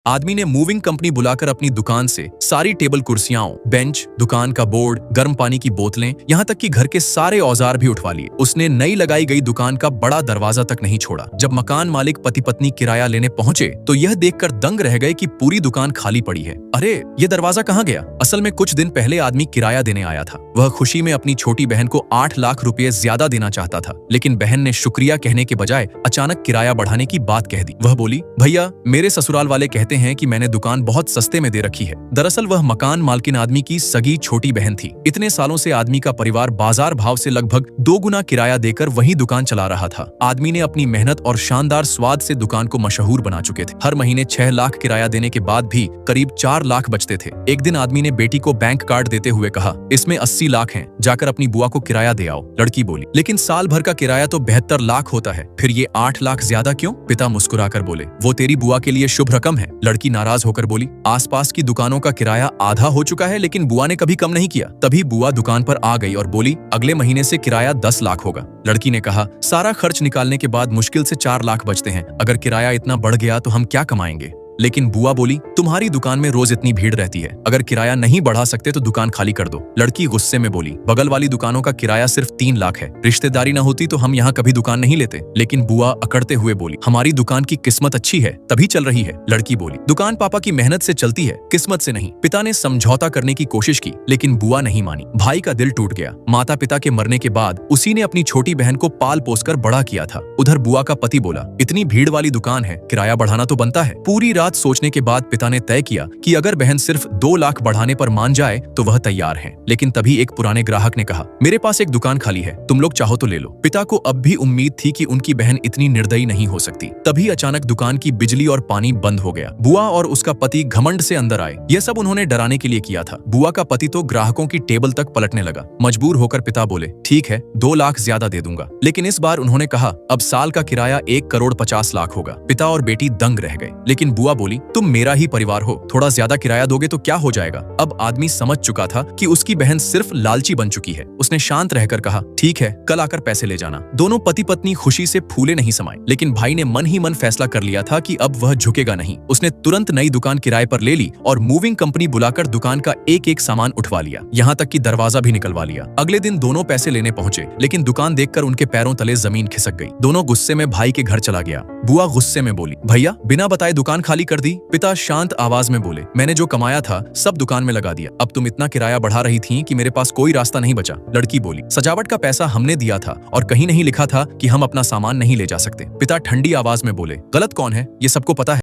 आदमी ने moving company बुलाकर अपनी दुकान से सारी टेबल कुर्सियां, बेंच, दुकान का बोर्ड, गर्म पानी की बोतलें, यहाँ तक कि घर के सारे औजार भी उठवा लिए। उसने नई लगाई गई दुकान का बड़ा दरवाजा तक नहीं छोड़ा। जब मकान मालिक पति पत्नी किराया लेने पहुंचे तो यह देखकर दंग रह गए कि पूरी दुकान खाली पड़ी है। अरे ये दरवाजा कहाँ गया? असल में कुछ दिन पहले आदमी किराया देने आया था। वह खुशी में अपनी छोटी बहन को 8 लाख रुपए ज्यादा देना चाहता था, लेकिन बहन ने शुक्रिया कहने के बजाय अचानक किराया बढ़ाने की बात कह दी। वह बोली, भैया मेरे ससुराल वाले कहते हैं कि मैंने दुकान बहुत सस्ते में दे रखी है। दरअसल वह मकान मालकिन आदमी की सगी छोटी बहन थी। इतने सालों से आदमी का परिवार बाजार भाव से लगभग 2 गुना किराया देकर वही दुकान चला रहा था। आदमी ने अपनी मेहनत और शानदार स्वाद से दुकान को मशहूर बना चुके थे। हर महीने 6 लाख किराया देने के बाद भी करीब 4 लाख बचते थे। एक दिन आदमी ने बेटी को बैंक कार्ड देते हुए कहा, इसमें 80 लाख हैं, जाकर अपनी बुआ को किराया दे आओ। लड़की बोली, लेकिन साल भर का किराया तो 72 लाख होता है, फिर ये 8 लाख ज्यादा क्यों? पिता मुस्कुराकर बोले, वो तेरी बुआ के लिए शुभ रकम है। लड़की नाराज होकर बोली, आसपास की दुकानों का किराया आधा हो चुका है, लेकिन बुआ ने कभी कम नहीं किया। तभी बुआ दुकान पर आ गई और बोली, अगले महीने से किराया 10 लाख होगा। लड़की ने कहा, सारा खर्च निकालने के बाद मुश्किल से 4 लाख बचते हैं। अगर किराया इतना बढ़ गया तो हम क्या कमाएंगे? लेकिन बुआ बोली, तुम्हारी दुकान में रोज इतनी भीड़ रहती है, अगर किराया नहीं बढ़ा सकते तो दुकान खाली कर दो। लड़की गुस्से में बोली, बगल वाली दुकानों का किराया सिर्फ 3 लाख है, रिश्तेदारी न होती तो हम यहाँ कभी दुकान नहीं लेते। लेकिन बुआ अकड़ते हुए बोली, हमारी दुकान की किस्मत अच्छी है तभी चल रही है। लड़की बोली, दुकान पापा की मेहनत से चलती है, किस्मत से नहीं। पिता ने समझौता करने की कोशिश की, लेकिन बुआ नहीं मानी। भाई का दिल टूट गया। माता पिता के मरने के बाद उसी ने अपनी छोटी बहन को पाल पोस कर बड़ा किया था। उधर बुआ का पति बोला, इतनी भीड़ वाली दुकान है, किराया बढ़ाना तो बनता है। पूरी रात सोचने के बाद पिता ने तय किया कि अगर बहन सिर्फ 2 लाख बढ़ाने पर मान जाए तो वह तैयार है। लेकिन तभी एक पुराने ग्राहक ने कहा, मेरे पास एक दुकान खाली है, तुम लोग चाहो तो ले लो। पिता को अब भी उम्मीद थी कि उनकी बहन इतनी निर्दयी नहीं हो सकती। तभी अचानक दुकान की बिजली और पानी बंद हो गया। बुआ और उसका पति घमंड से अंदर आए। यह सब उन्होंने डराने के लिए किया था। बुआ का पति तो ग्राहकों की टेबल तक पलटने लगा। मजबूर होकर पिता बोले, ठीक है 2 लाख ज्यादा दे दूंगा। लेकिन इस बार उन्होंने कहा, अब साल का किराया 1 करोड़ 50 लाख होगा। पिता और बेटी दंग रह गए। लेकिन बुआ बोली, तुम मेरा ही परिवार हो, थोड़ा ज्यादा किराया दोगे तो क्या हो जाएगा? अब आदमी समझ चुका था कि उसकी बहन सिर्फ लालची बन चुकी है। उसने शांत रहकर कहा, ठीक है, कल आकर पैसे ले जाना। दोनों पति पत्नी खुशी से फूले नहीं समाये। लेकिन भाई ने मन ही मन फैसला कर लिया था कि अब वह झुकेगा नहीं। उसने तुरंत नई दुकान किराए पर ले ली और मूविंग कंपनी बुलाकर दुकान का एक एक सामान उठवा लिया, यहाँ तक कि दरवाजा भी निकलवा लिया। अगले दिन दोनों पैसे लेने पहुंचे, लेकिन दुकान देखकर उनके पैरों तले जमीन खिसक गई। दोनों गुस्से में भाई के घर चला गया। बुआ गुस्से में बोली, भैया बिना बताए दुकान खाली कर दी। पिता शांत आवाज में बोले, मैंने जो कमाया था सब दुकान में लगा दिया। अब तुम इतना किराया बढ़ा रही थी कि मेरे पास कोई रास्ता नहीं बचा। लड़की बोली, सजावट का पैसा हमने दिया था और कहीं नहीं लिखा था कि हम अपना सामान नहीं ले जा सकते। पिता ठंडी आवाज में बोले, गलत कौन है? ये सबको पता है।